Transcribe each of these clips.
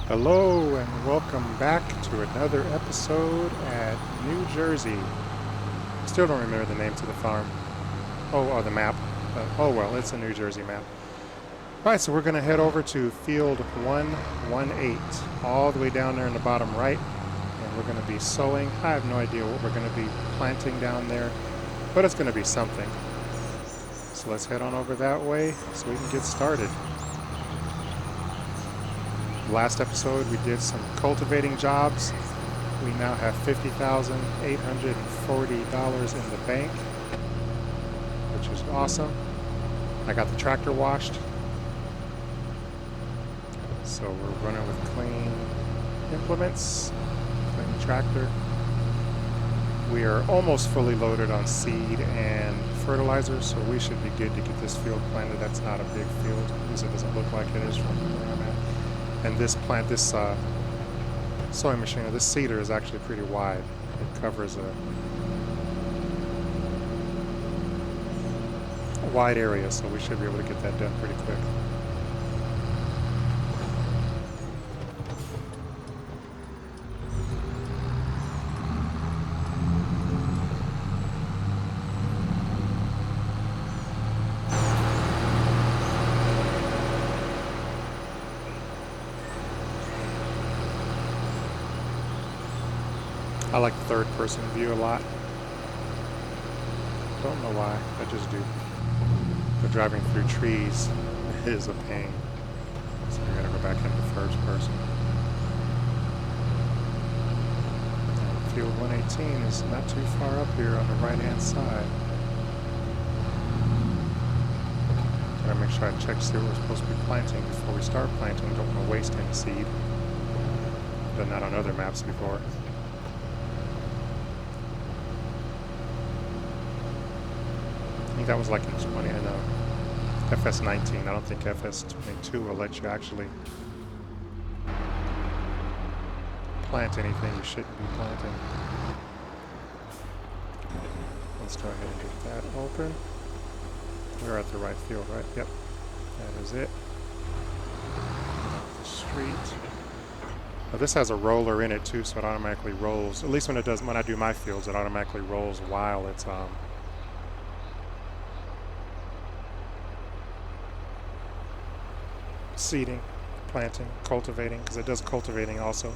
Hello and welcome back to another episode at New Jersey. Still don't remember the name to the farm. Oh, the map. Oh well, it's a New Jersey map. Alright, so we're going to head over to field 118, all the way down there in the bottom right. And we're going to be sowing. I have no idea what we're going to be planting down there, but it's going to be something. So let's head on over that way so we can get started. Last episode we did some cultivating jobs. We now have $50,840 in the bank, which is awesome. I got the tractor washed, so we're running with clean implements, clean tractor. We are almost fully loaded on seed and fertilizer, so we should be good to get this field planted. That's not a big field, at least it doesn't look like it is from where I'm at. And this plant, this sowing machine, or this seeder is actually pretty wide. It covers a wide area, so we should be able to get that done pretty quick. I like the third person view a lot. Don't know why, I just do. But driving through trees is a pain. So we gotta go back into first person. And field 118 is not too far up here on the right hand side. Gotta make sure I check see what we're supposed to be planting before we start planting. Don't want to waste any seed. Done that on other maps before. I think that was like in 20, I know. FS19, I don't think FS22 will let you actually plant anything you shouldn't be planting. Let's go ahead and get that open. We're at the right field, right? Yep, that is it. The street. Now this has a roller in it too, so it automatically rolls. At least when it does, when I do my fields, it automatically rolls while it's seeding, planting, cultivating, because it does cultivating also.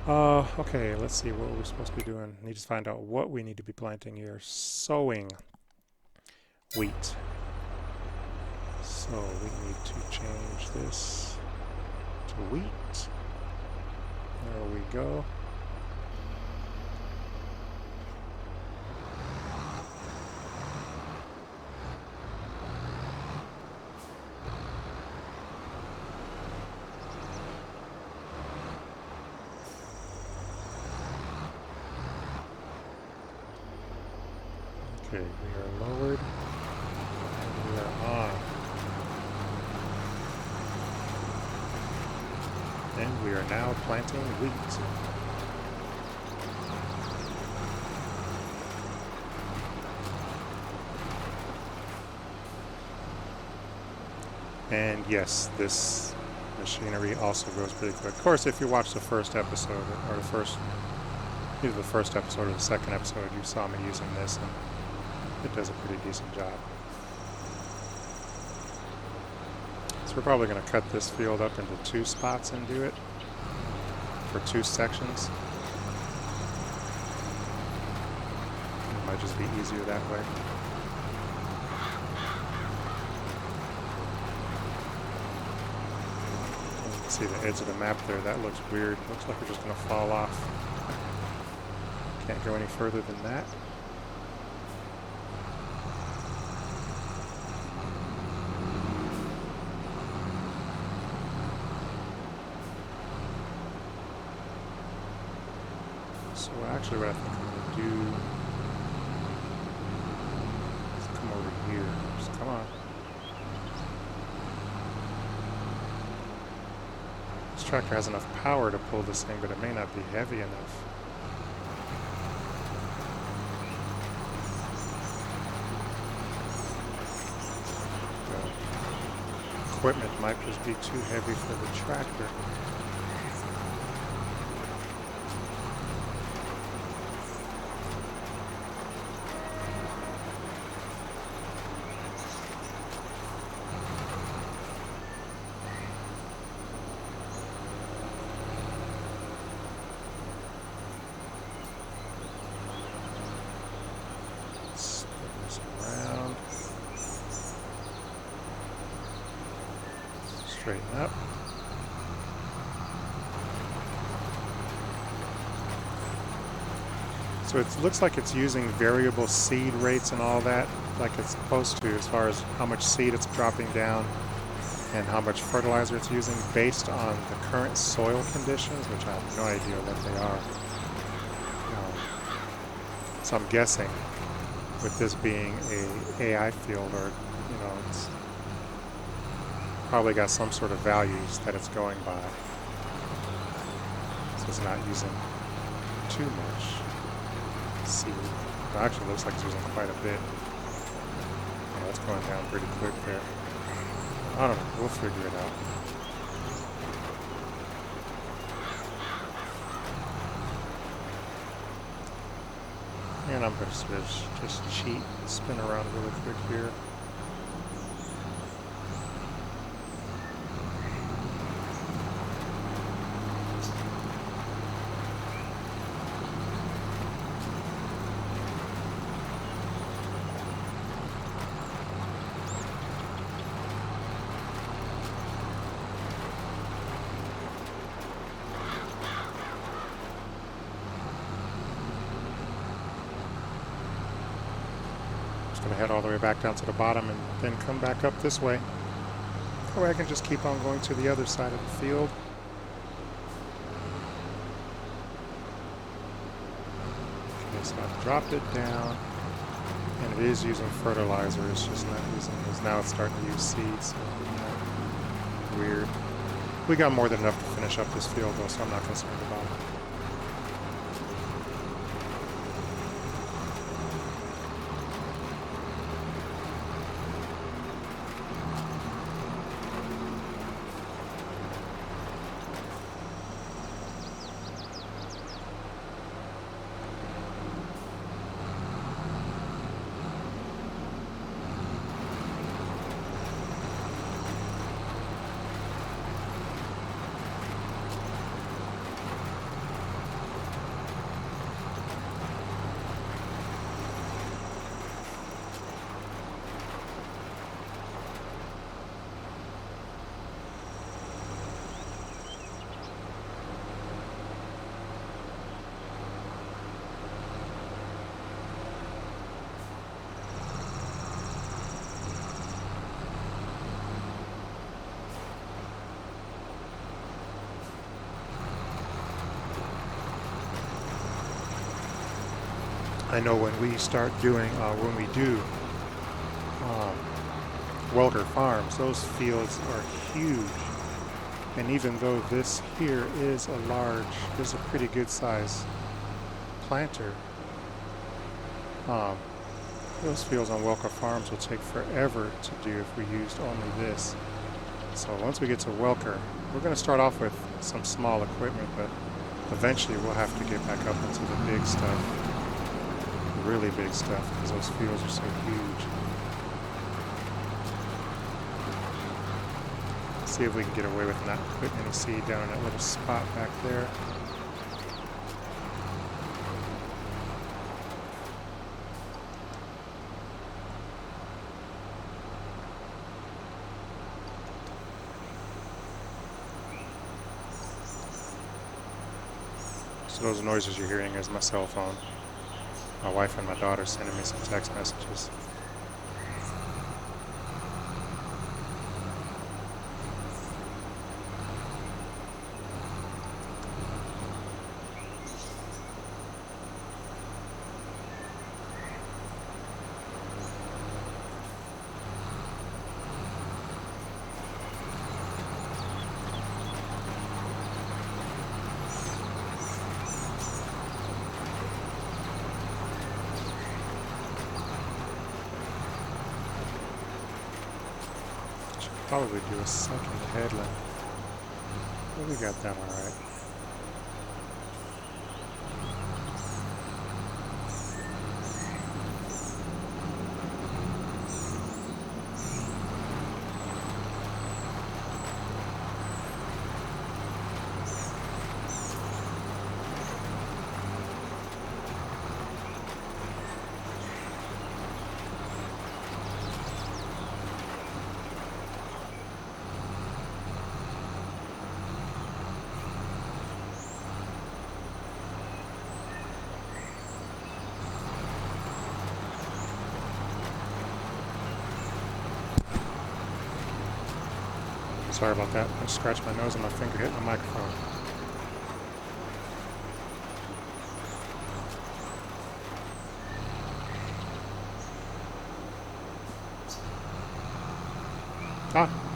Okay, let's see what we're supposed to be doing. Need to find out what we need to be planting here. Sowing wheat. So we need to change this to wheat. There we go. Okay, we are lowered, and we are on. And we are now planting wheat. And yes, this machinery also goes pretty quick. Of course, if you watch the first episode, or either the first episode or the second episode, you saw me using this, and it does a pretty decent job. So we're probably going to cut this field up into 2 spots and do it for 2 sections. It might just be easier that way. You can see the edge of the map there. That looks weird. Looks like we're just going to fall off. Can't go any further than that. So actually what I think I'm going to do is come over here. Just come on. This tractor has enough power to pull this thing, but it may not be heavy enough. equipment might just be too heavy for the tractor. Straighten up. So it looks like it's using variable seed rates and all that, like it's supposed to, as far as how much seed it's dropping down and how much fertilizer it's using based on the current soil conditions, which I have no idea what they are. So I'm guessing with this being a AI field, or it's probably got some sort of values that it's going by, so it's not using too much seed. It actually looks like it's using quite a bit. Yeah, it's going down pretty quick there. I don't know, we'll figure it out. And I'm going to just cheat and spin around really quick here. Going to head all the way back down to the bottom and then come back up this way. Or I can just keep on going to the other side of the field. Okay, so I've dropped it down, and it is using fertilizer. It's just not using this. Now it's starting to use seeds. So weird. We got more than enough to finish up this field though, so I'm not concerned about it. I know when we start doing, when we do Welker Farms, those fields are huge. And even though this here is is a pretty good size planter, those fields on Welker Farms will take forever to do if we used only this. So once we get to Welker, we're going to start off with some small equipment, but eventually we'll have to get back up into the big stuff. Really big stuff, because those fields are so huge. See if we can get away with not putting any seed down in that little spot back there. So those noises you're hearing is my cell phone. My wife and my daughter sending me some text messages. Probably do a second headland, but we got that all right. Sorry about that. I just scratched my nose and my finger hit my microphone.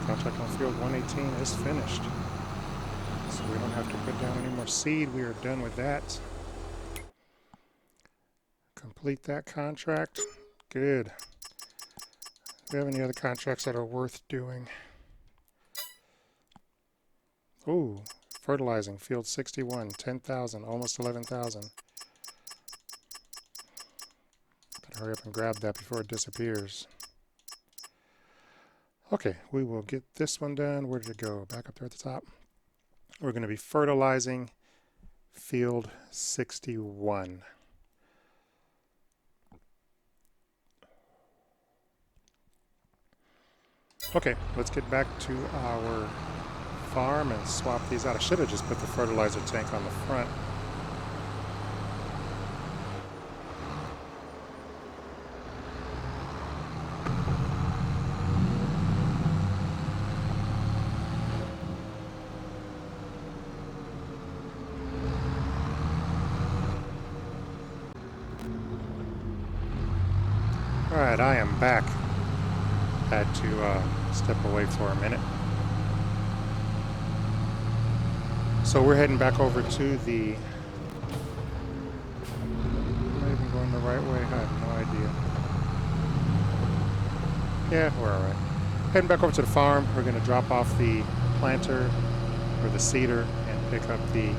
Contract on field 118 is finished. So we don't have to put down any more seed. We are done with that. Complete that contract. Good. Do we have any other contracts that are worth doing? Ooh, fertilizing, field 61, 10,000, almost 11,000. Better hurry up and grab that before it disappears. Okay, we will get this one done. Where did it go? Back up there at the top. We're going to be fertilizing field 61. Okay, let's get back to our farm and swap these out. I should have just put the fertilizer tank on the front. Alright, I am back. Had to step away for a minute. So we're heading back over to the... Am I even going the right way? I have no idea. Yeah, we're alright. Heading back over to the farm. We're going to drop off the planter or the seeder and pick up the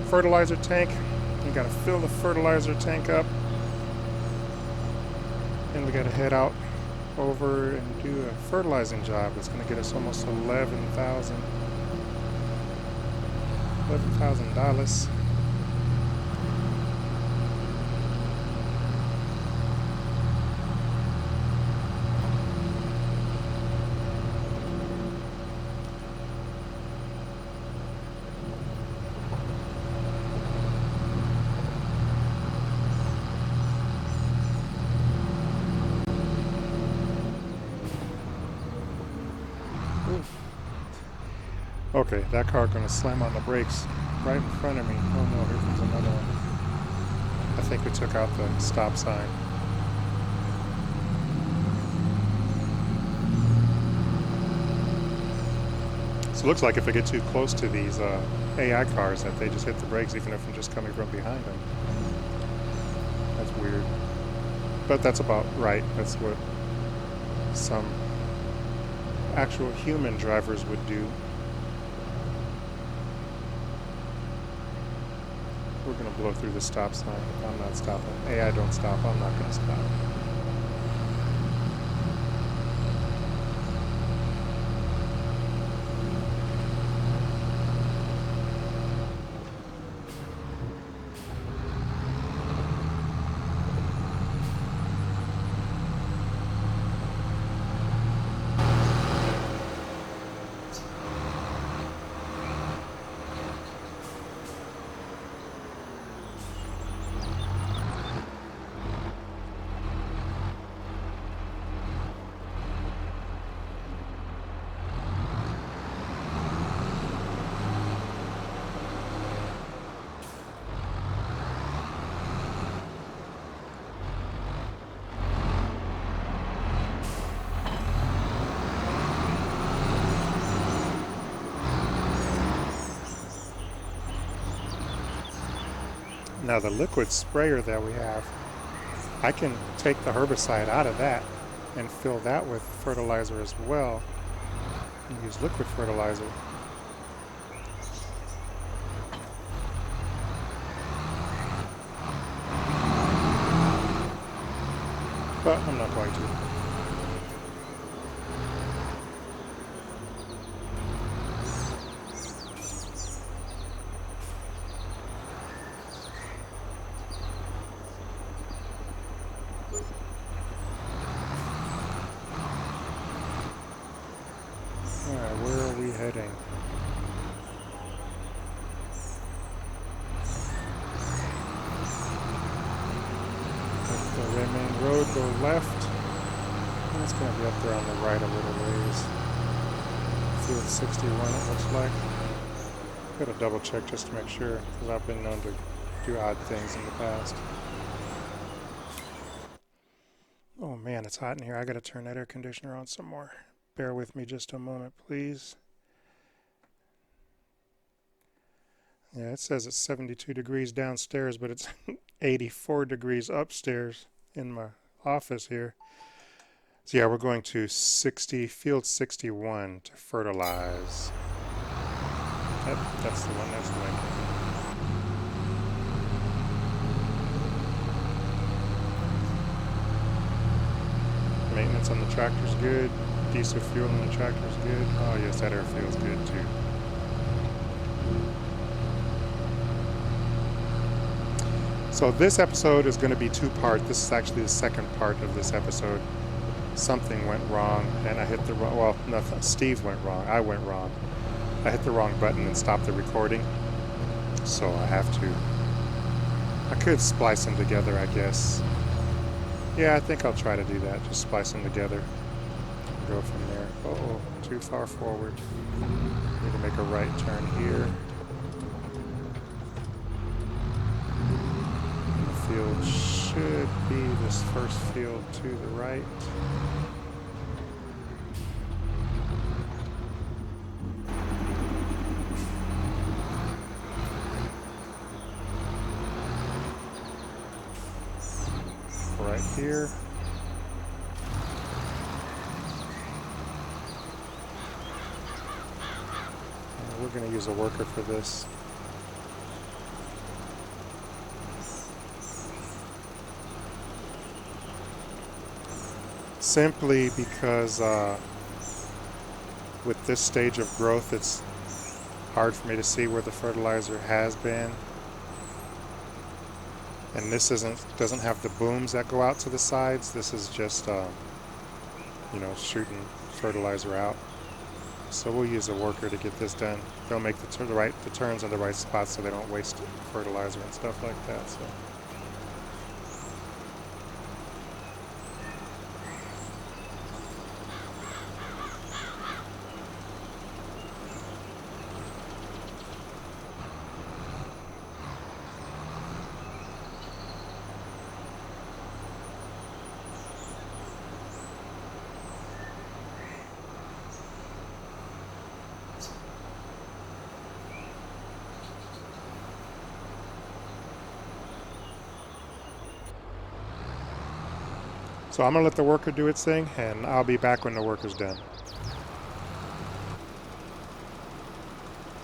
fertilizer tank. You got to fill the fertilizer tank up. And we got to head out over and do a fertilizing job that's going to get us almost $11,000. Okay, that car gonna slam on the brakes right in front of me. Oh no, here comes another one. I think we took out the stop sign. So it looks like if I get too close to these AI cars that they just hit the brakes even if I'm just coming from behind them. That's weird. But that's about right. That's what some actual human drivers would do. We're going to blow through the stop sign. I'm not stopping. AI don't stop. I'm not going to stop. Now the liquid sprayer that we have, I can take the herbicide out of that and fill that with fertilizer as well and use liquid fertilizer. But I'm not going to. Alright, where are we heading? Up the main road, go left. And it's going to be up there on the right a little ways. field 61 it looks like. Gotta double check just to make sure, because I've been known to do odd things in the past. Oh man, it's hot in here. I gotta turn that air conditioner on some more. Bear with me just a moment, please. Yeah, it says it's 72 degrees downstairs, but it's 84 degrees upstairs in my office here. So yeah, we're going to field 61 to fertilize. Yep, that's the one that's winning. Maintenance on the tractor's good. Diesel fuel on the tractor's good. Oh yes, that air feels good too. So this episode is going to be two-part. This is actually the second part of this episode. Something went wrong, and I hit the wrong, well, nothing, Steve went wrong, I went wrong. I hit the wrong button and stopped the recording, so I could splice them together, I guess. Yeah, I think I'll try to do that, just splice them together, go from there. Uh-oh, too far forward. Need to make a right turn here. Field should be this first field to the right. Right here. And we're going to use a worker for this. Simply because with this stage of growth, it's hard for me to see where the fertilizer has been. And this doesn't have the booms that go out to the sides. This is just, you know, shooting fertilizer out. So we'll use a worker to get this done. They'll make the turns in the right spots so they don't waste fertilizer and stuff like that. So. So I'm going to let the worker do its thing, and I'll be back when the worker's done.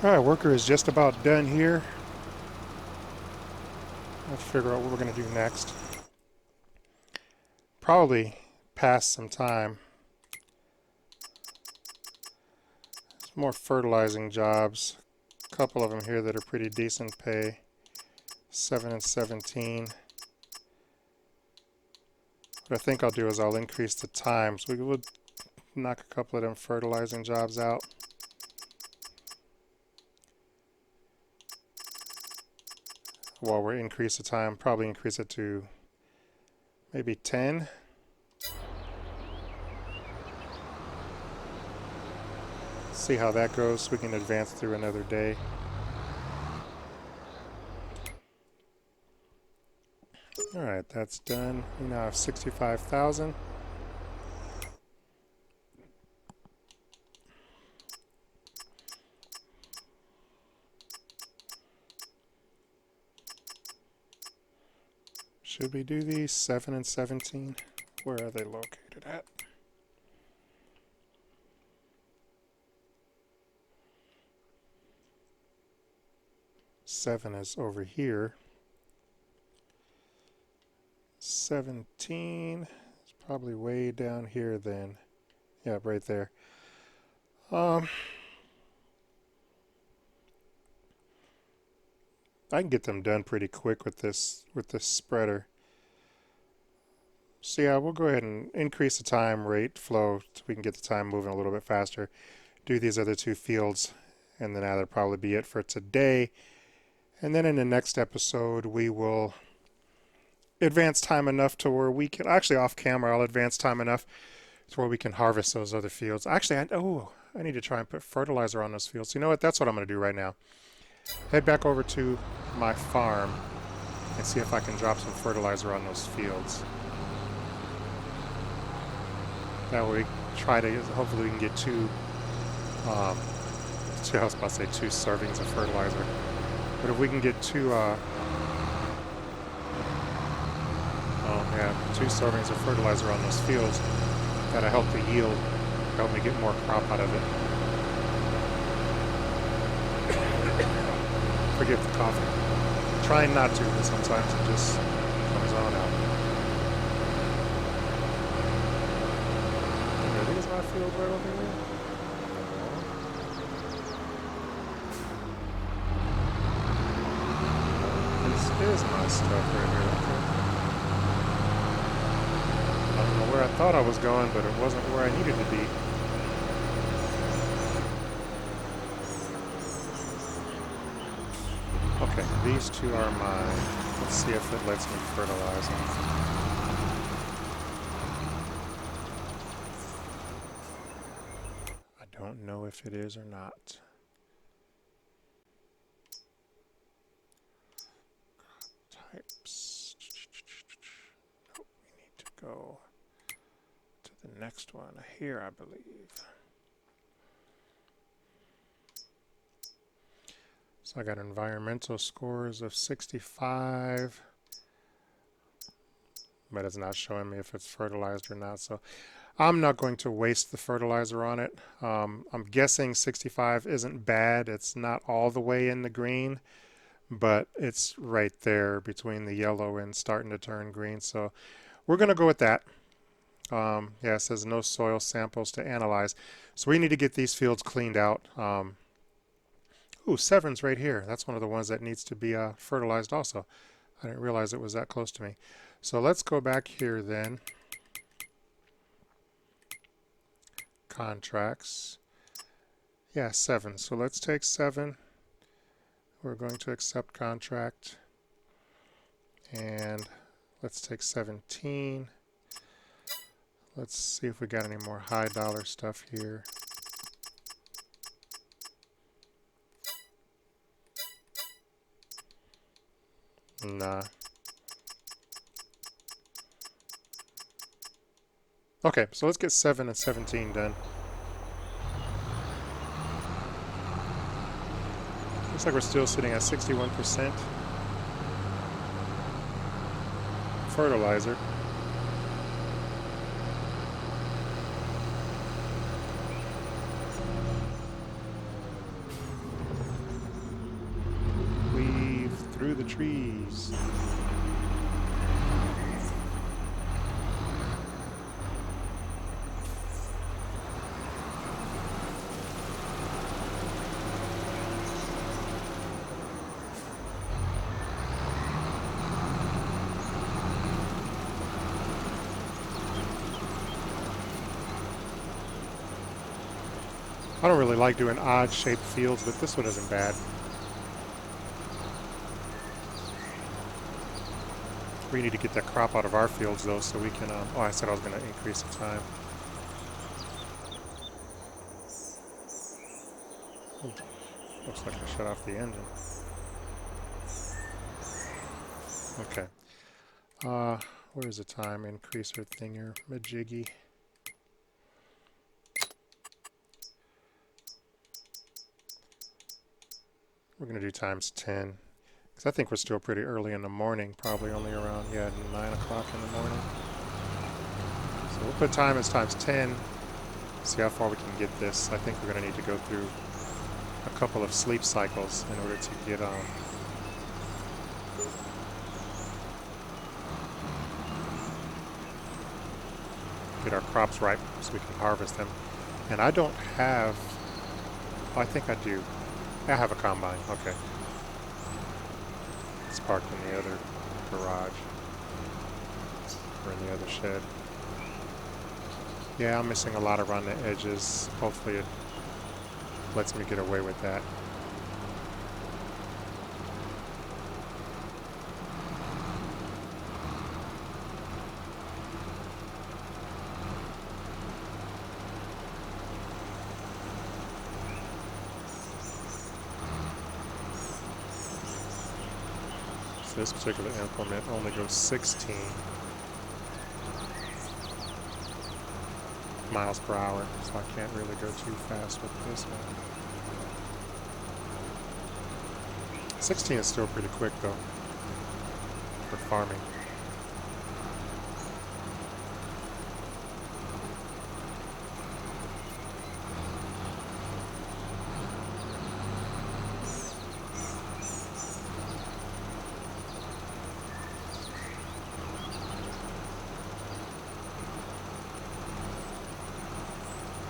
Alright, worker is just about done here. Let's figure out what we're going to do next. Probably pass some time. There's more fertilizing jobs. A couple of them here that are pretty decent pay. 7 and 17. What I think I'll do is I'll increase the time. So we will knock a couple of them fertilizing jobs out. While we increase the time, probably increase it to maybe 10. See how that goes so we can advance through another day. Alright, that's done. We now have 65,000. Should we do these 7 and 17? Where are they located at? Seven is over here. 17 is probably way down here then. Yeah, right there. I can get them done pretty quick with this spreader. So yeah, we'll go ahead and increase the time rate flow so we can get the time moving a little bit faster. Do these other two fields, and then that'll probably be it for today. And then in the next episode, we will advance time enough to where we can, actually off camera, I'll advance time enough to where we can harvest those other fields. Actually, I need to try and put fertilizer on those fields. You know what? That's what I'm going to do right now. Head back over to my farm and see if I can drop some fertilizer on those fields. That way, hopefully we can get I was about to say 2 servings of fertilizer. But if we can get 2 servings of fertilizer on those fields, that'll help the yield, help me get more crop out of it. Forgive the coughing. Trying not to, but sometimes it just comes on out. There is my field right over here. This is my stuff right here. Okay. I don't know where I thought I was going, but it wasn't where I needed to be. Okay, these 2 are mine. Let's see if it lets me fertilize them. I don't know if it is or not. Types. Nope, we need to go to the next one here, I believe. So I got environmental scores of 65, but it's not showing me if it's fertilized or not. So I'm not going to waste the fertilizer on it. I'm guessing 65 isn't bad. It's not all the way in the green, but it's right there between the yellow and starting to turn green. So we're going to go with that. Yeah, it says no soil samples to analyze. So we need to get these fields cleaned out. Ooh, Severn's right here. That's one of the ones that needs to be fertilized also. I didn't realize it was that close to me. So let's go back here then. Contracts. Yeah, 7. So let's take 7. We're going to accept contract. And let's take 17. Let's see if we got any more high dollar stuff here. Nah. Okay, so let's get 7 and 17 done. Looks like we're still sitting at 61% fertilizer. Weave through the trees. I don't really like doing odd-shaped fields, but this one isn't bad. We need to get that crop out of our fields, though, so we can... oh, I said I was going to increase the time. Ooh, looks like I shut off the engine. Okay. Where's the time increaser thinger? Majiggy. We're going to do times 10, because I think we're still pretty early in the morning, probably only around, 9 o'clock in the morning. So we'll put time as times 10, see how far we can get this. I think we're going to need to go through a couple of sleep cycles in order to get our crops ripe so we can harvest them. And I don't have, I think I do. I have a combine, okay. It's parked in the other garage, or in the other shed. Yeah, I'm missing a lot around the edges. Hopefully it lets me get away with that. So this particular implement only goes 16 miles per hour, so I can't really go too fast with this one. 16 is still pretty quick though for farming.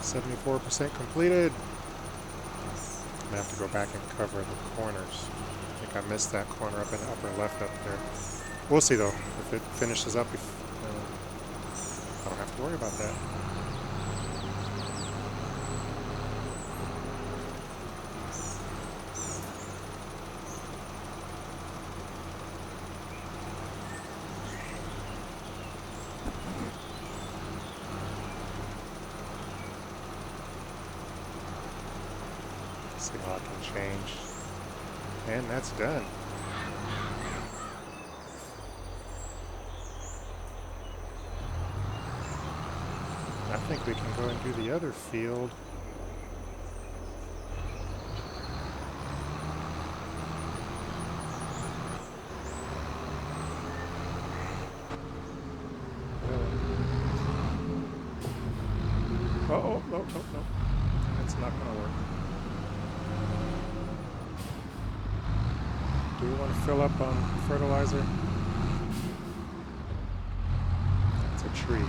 %74 completed. I'm gonna have to go back and cover the corners. I think I missed that corner up in the upper left up there. We'll see though. If it finishes up, I don't have to worry about that. See how I can change. And that's done. I think we can go and do the other field. Oh, no. That's not going to work. Do we want to fill up on fertilizer? That's a tree.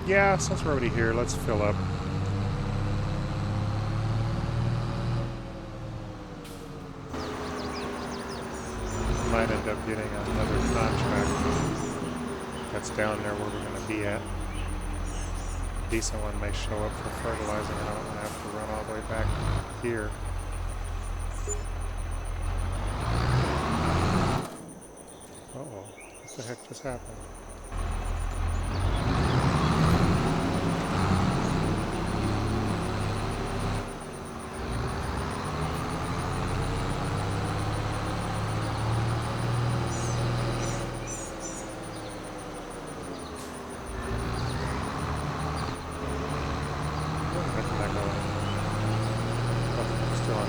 Yeah, since we're already here, let's fill up. Might end up getting another contract that's down there where we're going to be at. A decent one may show up for fertilizing, and I don't want to have to run all the way back here. Uh-oh, what the heck just happened?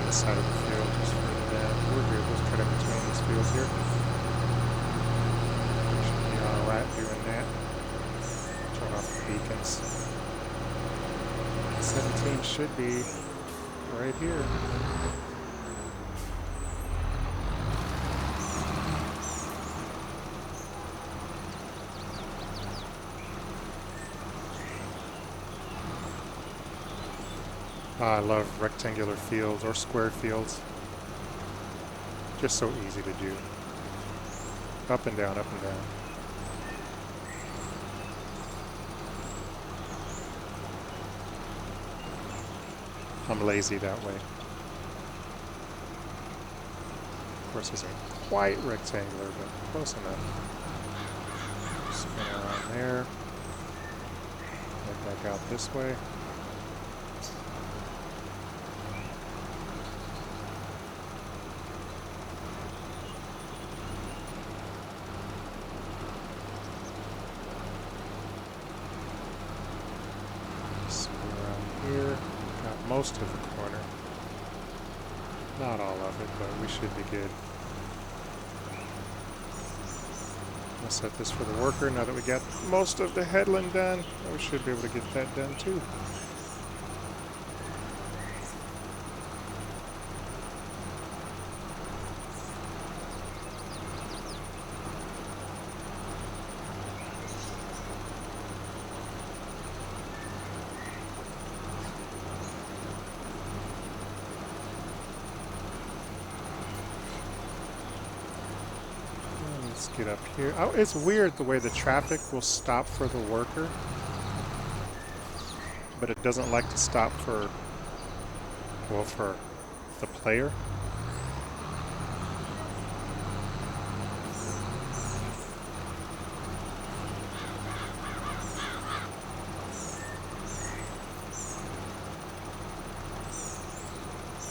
Side of the field, just further down. We're good. Let's cut in between these fields here. Should be alright doing that. Turn off the beacons. 17 should be right here. I love rectangular fields or square fields. Just so easy to do. Up and down, up and down. I'm lazy that way. Of course, this isn't quite rectangular, but close enough. Spin around there. Head back out this way. Most of the corner. Not all of it, but we should be good. I'll set this for the worker. Now that we got most of the headland done, we should be able to get that done too. Let's get up here. Oh, it's weird the way the traffic will stop for the worker, but it doesn't like to stop for, well, for the player.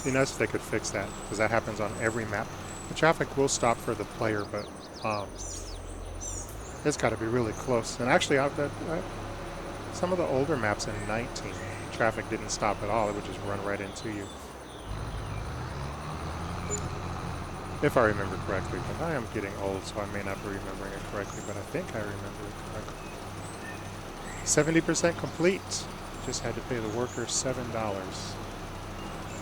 Be nice if they could fix that, because that happens on every map. The traffic will stop for the player, but it's got to be really close. And actually, some of the older maps in 19, traffic didn't stop at all. It would just run right into you. If I remember correctly, but I am getting old, so I may not be remembering it correctly, but I think I remember it correctly. 70% complete. Just had to pay the workers $7.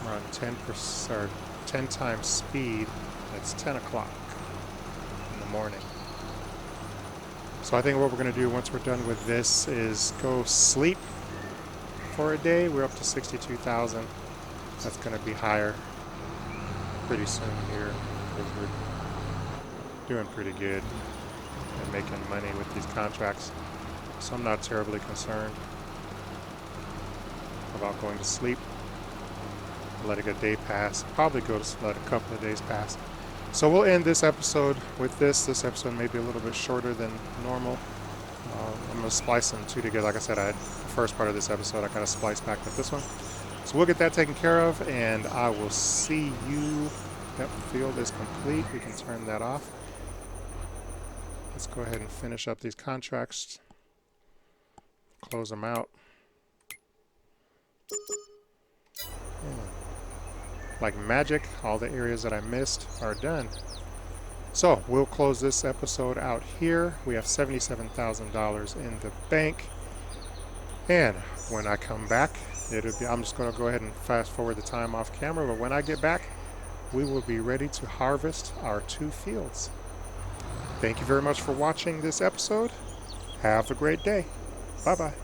We're on 10%, or 10 times speed. That's 10 o'clock in the morning. So I think what we're going to do once we're done with this is go sleep for a day. We're up to 62,000. That's going to be higher pretty soon here, because we're doing pretty good and making money with these contracts. So I'm not terribly concerned about going to sleep, letting a day pass. Probably go to let a couple of days pass. So we'll end this episode with this. This episode may be a little bit shorter than normal. I'm going to splice them two together. Like I said, the first part of this episode I kind of spliced back with this one. So we'll get that taken care of, and I will see you. Yep, field is complete. We can turn that off. Let's go ahead and finish up these contracts. Close them out. Like magic, all the areas that I missed are done. So we'll close this episode out here. We have $77,000 in the bank. And when I come back, I'm just going to go ahead and fast forward the time off camera. But when I get back, we will be ready to harvest our 2 fields. Thank you very much for watching this episode. Have a great day. Bye-bye.